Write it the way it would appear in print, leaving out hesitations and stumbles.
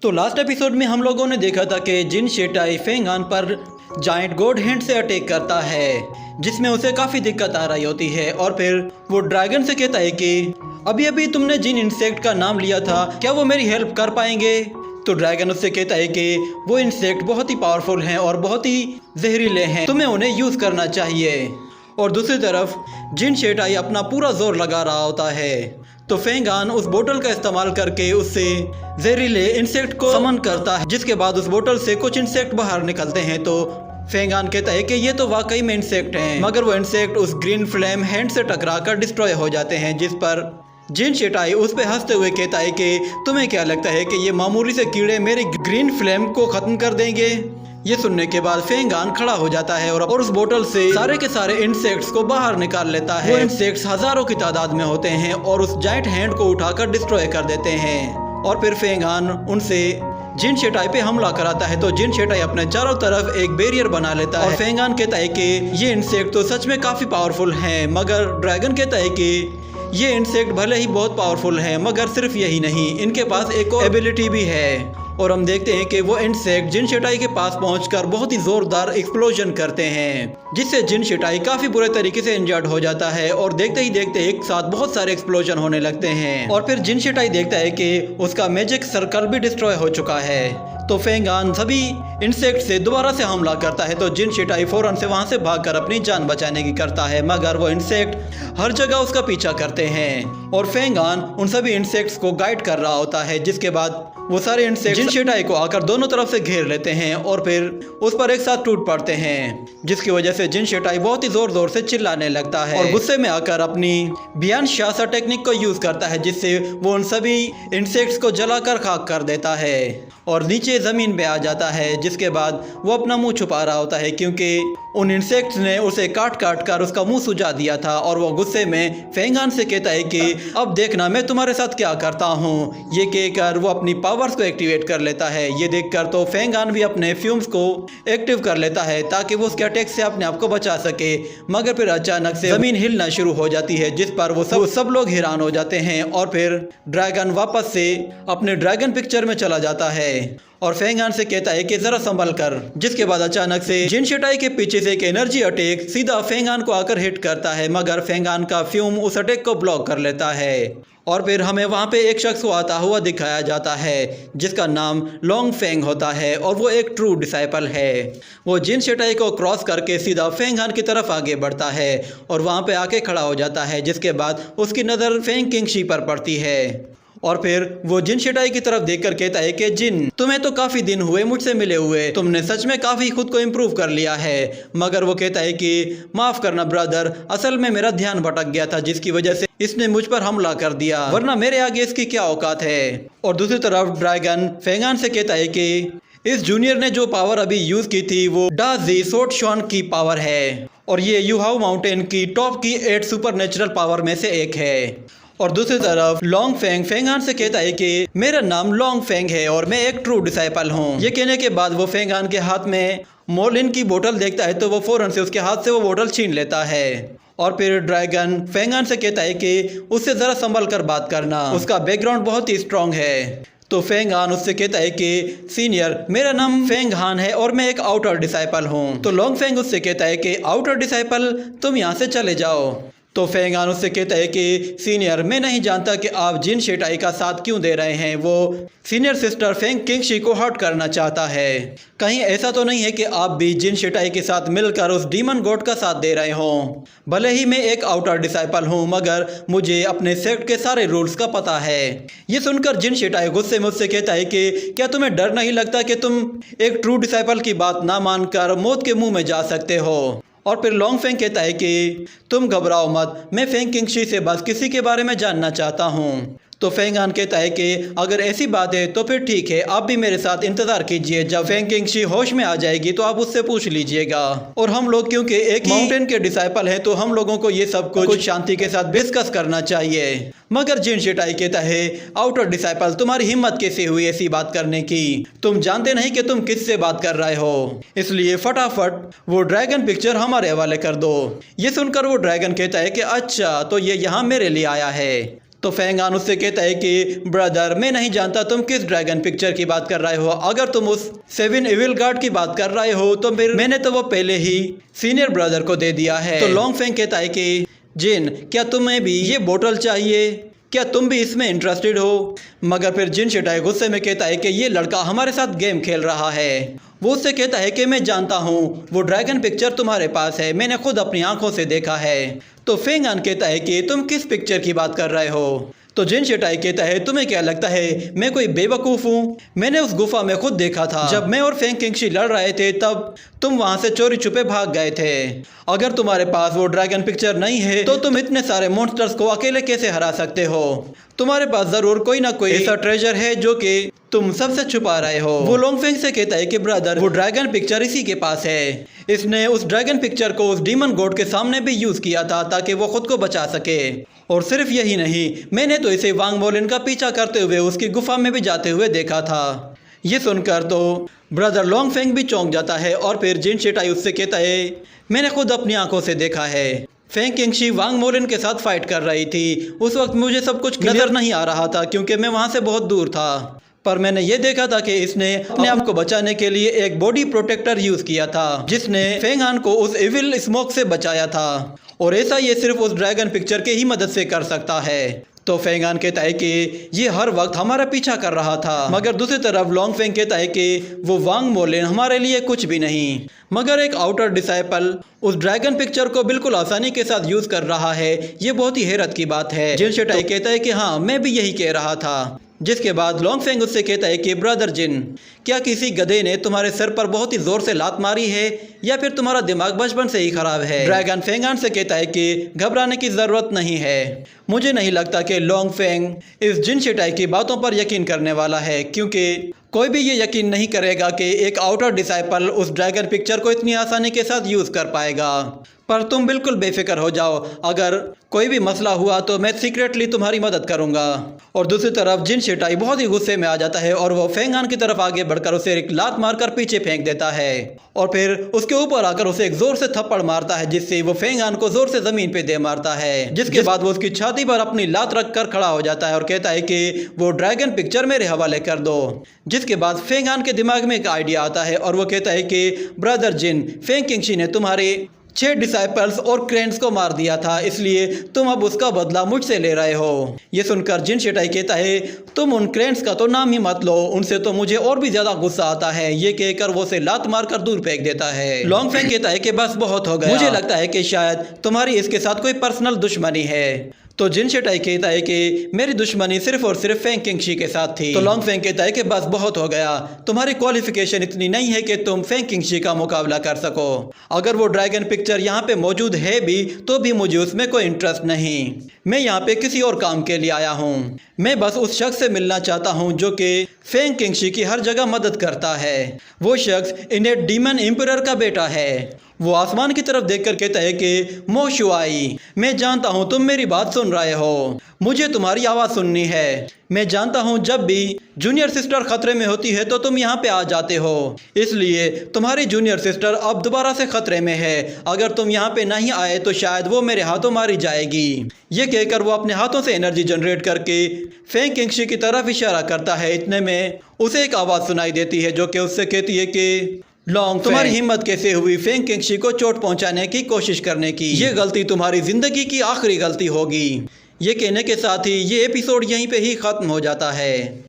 तो last episode में हम लोगों ने देखा था कि जिन शेटाई फेंगान पर जायंट गोड हैंड से अटैक करता है, जिसमें उसे काफ़ी दिक्कत आ रही होती है। और फिर वो ड्रैगन से कहता है कि अभी अभी तुमने जिन इंसेक्ट का नाम लिया था, क्या वो मेरी हेल्प कर पाएंगे? तो ड्रैगन उससे कहता है कि वो इंसेक्ट बहुत ही पावरफुल हैं और बहुत ही जहरीले हैं, तुम्हें उन्हें यूज़ करना चाहिए। और दूसरी तरफ जिन शेटाई अपना पूरा जोर लगा रहा होता है, तो फेंगान उस बोतल का इस्तेमाल करके उससे जहरीले इंसेक्ट को समन करता है, जिसके बाद उस बोतल से कुछ इंसेक्ट बाहर निकलते हैं। तो फेंगान कहता है कि ये तो वाकई में इंसेक्ट हैं, मगर वो इंसेक्ट उस ग्रीन फ्लेम हैंड से टकराकर डिस्ट्रॉय हो जाते हैं, जिस पर जिन शेटाई उस पे हंसते हुए कहता है कि तुम्हें क्या लगता है कि ये मामूली से कीड़े मेरे ग्रीन फ्लेम को खत्म कर देंगे? ये सुनने के बाद फेंगान खड़ा हो जाता है और उस बोतल से सारे के सारे इंसेक्ट्स को बाहर निकाल लेता है। वो इंसेक्ट्स हजारों की तादाद में होते हैं और उस जायंट हैंड को उठाकर डिस्ट्रॉय कर देते हैं। और फिर फेंगान उनसे जिन शेटाई पे हमला कराता है, तो जिन शेटाई अपने चारों तरफ एक बैरियर बना लेता है। और फेंगान कहता है कि ये इंसेक्ट तो सच में काफी पावरफुल हैं, मगर ड्रैगन कहता है कि ये इंसेक्ट भले ही बहुत पावरफुल है, मगर सिर्फ यही नहीं, इनके पास एक और एबिलिटी भी है। और हम देखते हैं कि वो इंसेक्ट जिन शेटाई के पास पहुंचकर बहुत ही जोरदार एक्सप्लोजन करते हैं, जिससे जिन शेटाई काफी बुरे तरीके से इंजर्ड हो जाता है। और देखते ही देखते एक साथ बहुत सारे एक्सप्लोजन होने लगते हैं। और फिर जिन शेटाई देखता है कि उसका मैजिक सर्कल भी डिस्ट्रॉय हो चुका है, तो फेंगान सभी इंसेक्ट से दोबारा से हमला करता है। तो जिन शेटाई फौरन से वहां से भागकर अपनी जान बचाने की करता है, मगर वो इंसेक्ट हर जगह उसका पीछा करते हैं। और फेंगान उन सभी इंसेक्ट्स को गाइड कर रहा होता है, जिसके बाद वो सारे इंसेक्ट जिन शेटाई को आकर दोनों तरफ से घेर लेते हैं और फिर उस पर एक साथ टूट पड़ते हैं, जिसकी वजह से जिन शेटाई बहुत ही जोर जोर से चिल्लाने लगता है और गुस्से में आकर अपनी बियॉन्ड शासा टेक्निक को यूज करता है, जिससे वो उन सभी इंसेक्ट्स को जलाकर खाक कर देता है और नीचे जमीन पे आ जाता है। जिसके बाद वो अपना मुंह छुपा रहा होता है, क्योंकि उन इंसेक्ट्स ने उसे काट काट कर उसका मुंह सुजा दिया था। और वो गुस्से में फेंगान से कहता है कि अब देखना मैं तुम्हारे साथ क्या करता हूँ। ये कहकर वो अपनी पावर्स को एक्टिवेट कर लेता है। ये देखकर तो फेंगान भी अपने फ्यूम्स को एक्टिव कर लेता है ताकि वो उसके अटैक से अपने आप को बचा सके। मगर फिर अचानक से जमीन हिलना शुरू हो जाती है, जिस पर वो सब लोग हैरान हो जाते हैं। और फिर ड्रैगन वापस से अपने ड्रैगन पिक्चर में चला जाता है और फेंगान से कहता है कि जरा संभल कर। जिसके बाद अचानक से जिन शेटाई के पीछे से एक एनर्जी अटैक सीधा फेंगान को आकर हिट करता है, मगर फेंगान का फ्यूम उस अटैक को ब्लॉक कर लेता है। और फिर हमें वहाँ पे एक शख्स को आता हुआ दिखाया जाता है, जिसका नाम लॉन्ग फेंग होता है और वो एक ट्रू डिसाइपल है। वो जिन शेटाई को क्रॉस करके सीधा फेंगान की तरफ आगे बढ़ता है और वहाँ पे आके खड़ा हो जाता है। जिसके बाद उसकी नज़र फेंग किंगशी पर पड़ती है और फिर वो जिन शेटाई की तरफ देखकर कहता है कि जिन, तुम्हें तो काफी दिन हुए मुझसे मिले हुए, तुमने सच में काफी खुद को इम्प्रूव कर लिया है। मगर वो कहता है कि माफ करना ब्रदर, असल में मेरा ध्यान भटक गया था, जिसकी वजह से इसने मुझ पर हमला कर दिया, वरना मेरे आगे इसकी क्या औकात है। और दूसरी तरफ ड्रैगन फेंगान से कहता है कि इस जूनियर ने जो पावर अभी यूज की थी वो डाजी सोट शॉन की पावर है, और ये यूहाउ माउंटेन की टॉप की 8 सुपर नेचुरल पावर में से एक है। और दूसरी तरफ लॉन्ग फेंग फेंगान से कहता है कि मेरा नाम लॉन्ग फेंग है और मैं एक ट्रू डिसाइपल हूँ। ये कहने के बाद वो फेंगान के हाथ में मोलिन की बोतल देखता है, तो वो फौरन से उसके हाथ से वो बोतल छीन लेता है। और फिर ड्रैगन फेंगान से कहता है कि उससे ज़रा संभल कर बात करना, उसका बैकग्राउंड बहुत ही स्ट्रांग है। तो फेंगान उससे कहता है कि सीनियर, मेरा नाम फेंगहान है और मैं एक आउटर डिसाइपल हूँ। तो लॉन्ग फेंग उससे कहता है कि आउटर डिसाइपल, तुम यहाँ से चले जाओ। तो फेंगान उससे कहता है कि सीनियर, मैं नहीं जानता कि आप जिन शेटाई का साथ क्यों दे रहे हैं। वो सीनियर सिस्टर फेंग किंगशी को हर्ट करना चाहता है। कहीं ऐसा तो नहीं है कि आप भी जिन शेटाई के साथ मिलकर उस डीमन गॉड का साथ दे रहे हों? भले ही मैं एक आउटर डिसाइपल हूँ, मगर मुझे अपने सेक्ट के सारे रूल्स का पता है। ये सुनकर जिन शेटाई गुस्से में उससे कहता है कि क्या तुम्हें डर नहीं लगता कि तुम एक ट्रू डिसाइपल की बात ना मानकर मौत के मुंह में जा सकते हो? और फिर लॉन्ग फेंग कहता है कि तुम घबराओ मत, मैं फेंग किंगशी से बस किसी के बारे में जानना चाहता हूँ। तो फेंगान कहता है कि अगर ऐसी बात है तो फिर ठीक है, आप भी मेरे साथ इंतजार कीजिए, जब फेंग किंगशी होश में आ जाएगी तो आप उससे पूछ लीजिएगा। और हम लोग क्योंकि एक माउंटेन के डिसाइपल हैं, तो हम लोगों को ये सब कुछ शांति के साथ डिस्कस करना चाहिए। मगर जिन शेटाई कहता है, आउटर डिसाइपल, तुम्हारी हिम्मत कैसे हुई ऐसी बात करने की? तुम जानते नहीं कि तुम किससे बात कर रहे हो, इसलिए फटाफट वो ड्रैगन पिक्चर हमारे हवाले कर दो। ये सुनकर वो ड्रैगन कहता है कि अच्छा, तो ये यहाँ मेरे लिए आया है। तो फेंगान उससे कहता है कि ब्रदर, मैं नहीं जानता तुम किस ड्रैगन पिक्चर की बात कर रहे हो। अगर तुम उस 7 इविल गार्ड की बात कर रहे हो तो फिर मैंने तो वो पहले ही सीनियर ब्रदर को दे दिया है। तो लॉन्ग फेंग कहता है कि जिन, क्या तुम्हें भी ये बोतल चाहिए? क्या तुम भी इसमें इंटरेस्टेड हो? मगर फिर जिन शिटाई गुस्से में कहता है कि ये लड़का हमारे साथ गेम खेल रहा है। वो उससे कहता है कि मैं जानता हूँ वो ड्रैगन पिक्चर तुम्हारे पास है, मैंने खुद अपनी आंखों से देखा है। तो फेंगान कहता है कि तुम किस पिक्चर की बात कर रहे हो? तो जिन शिटाई कहता है तुम्हें क्या लगता है मैं कोई बेवकूफ़ हूँ? मैंने उस गुफा में खुद देखा था। जब मैं और फेंग किंगशी लड़ रहे थे तब तुम वहाँ से चोरी छुपे भाग गए थे। अगर तुम्हारे पास वो ड्रैगन पिक्चर नहीं है तो तुम इतने सारे मॉन्स्टर्स को अकेले कैसे हरा सकते हो? तुम्हारे पास जरूर कोई ना कोई ऐसा ट्रेजर है जो कि तुम सबसे छुपा रहे हो। वो लॉन्ग फेंग से कहता है कि ब्रदर, वो ड्रैगन पिक्चर इसी के पास है। इसने उस ड्रैगन पिक्चर को उस डीमन गॉड के सामने भी यूज किया था ताकि वो खुद को बचा सके। और सिर्फ यही नहीं, मैंने तो इसे वांग मोलिन का पीछा करते हुए उसकी गुफा में भी जाते हुए देखा था। ये सुनकर तो ब्रदर लॉन्ग फेंग भी चौंक जाता है और फिर जिन शिटाई उससे कहता है मैंने खुद अपनी आंखों से देखा है। फेंग किंगशी वांग मोलिन के साथ फाइट कर रही थी। उस वक्त मुझे सब कुछ नजर नहीं आ रहा था क्योंकि मैं वहां से बहुत दूर था, पर मैंने ये देखा था कि इसने अपने आप को बचाने के लिए एक बॉडी प्रोटेक्टर यूज किया था जिसने फेंगान को उस इविल स्मोक से बचाया था। और ऐसा ये सिर्फ उस ड्रैगन पिक्चर के ही मदद से कर सकता है। तो फेंगान कहता है कि ये हर वक्त हमारा पीछा कर रहा था। मगर दूसरी तरफ लॉन्ग फेंग कहता है कि वो वांग मोलिन हमारे लिए कुछ भी नहीं, मगर एक आउटर डिसाइपल उस ड्रैगन पिक्चर को बिल्कुल आसानी के साथ यूज कर रहा है। ये बहुत ही हैरत की बात है। जिन शिटाई कहता है कि हाँ, मैं भी यही कह रहा था। जिसके बाद लॉन्ग फेंग उससे कहता है कि ब्रदर जिन, क्या किसी गधे ने तुम्हारे सर पर बहुत ही जोर से लात मारी है या फिर तुम्हारा दिमाग बचपन से ही खराब है? ड्रैगन फेंगान से कहता है कि घबराने की जरूरत नहीं है। मुझे नहीं लगता कि लॉन्ग फेंग इस जिन शिटाई की बातों पर यकीन करने वाला है, क्योंकि कोई भी ये यकीन नहीं करेगा कि एक आउटर डिसाइपल उस ड्रैगन पिक्चर को इतनी आसानी के साथ यूज कर पाएगा। पर तुम बिल्कुल बेफिक्र हो जाओ, अगर कोई भी मसला हुआ तो मैं सीक्रेटली तुम्हारी मदद करूंगा। और दूसरी तरफ जिन शिटाई बहुत ही गुस्से में आ जाता है और वो फेंगान की तरफ आगे बढ़कर उसे एक लात मारकर पीछे फेंक देता है और फिर उसके ऊपर आकर उसे एक जोर से थप्पड़ मारता है जिससे वो फेंगान को जोर से जमीन पे दे मारता है। जिसके बाद वो उसकी छाती पर अपनी लात रखकर खड़ा हो जाता है और कहता है कि वो ड्रैगन पिक्चर मेरे हवाले कर दो। जिसके बाद फेंगान के दिमाग में एक आइडिया आता है और वो कहता है कि ब्रदर जिन, फेंग किंगशी ने तुम्हारे 6 डिसाइपल्स और क्रेंस को मार दिया था, इसलिए तुम अब उसका बदला मुझसे ले रहे हो। ये सुनकर जिन शिटाई कहता है तुम उन क्रेंस का तो नाम ही मत लो, उनसे तो मुझे और भी ज्यादा गुस्सा आता है। ये कहकर वो उसे लात मारकर दूर फेंक देता है। लॉन्ग फेंग कहता है कि बस बहुत हो गया, मुझे लगता है कि शायद तुम्हारी इसके साथ कोई पर्सनल दुश्मनी है। तो जिन शिटाई कहता है कि मेरी दुश्मनी सिर्फ और सिर्फ फेंग किंगशी के साथ थी। तो लॉन्ग फेंग कहता है कि बस बहुत हो गया, तुम्हारी क्वालिफिकेशन इतनी नहीं है कि तुम फेंग किंगशी का मुकाबला कर सको। अगर वो ड्रैगन पिक्चर यहाँ पे मौजूद है भी तो भी मुझे उसमें कोई इंटरेस्ट नहीं। मैं यहाँ पे किसी और काम के लिए आया हूँ। मैं बस उस शख्स से मिलना चाहता हूँ जो कि फेंग किंगशी की हर जगह मदद करता है। वो शख्स इन्हें डीमन एम्परर का बेटा है। वो आसमान की तरफ देखकर कहता है कि मो शुआई, मैं जानता हूँ तुम मेरी बात सुन रहे हो, मुझे तुम्हारी आवाज़ सुननी है। मैं जानता हूँ जब भी जूनियर सिस्टर खतरे में होती है तो तुम यहाँ पे आ जाते हो, इसलिए तुम्हारी जूनियर सिस्टर अब दोबारा से खतरे में है। अगर तुम यहाँ पे नहीं आए तो शायद वो मेरे हाथों मारी जाएगी। ये कहकर वो अपने हाथों से एनर्जी जनरेट करके फेंग किंगशी की तरफ इशारा करता है। इतने में उसे एक आवाज़ सुनाई देती है जो कि उससे कहती है कि लॉन्ग, तुम्हारी हिम्मत कैसे हुई फेंग किंगशी को चोट पहुंचाने की कोशिश करने की? ये गलती तुम्हारी जिंदगी की आखिरी गलती होगी। ये कहने के साथ ही ये एपिसोड यहीं पे ही खत्म हो जाता है।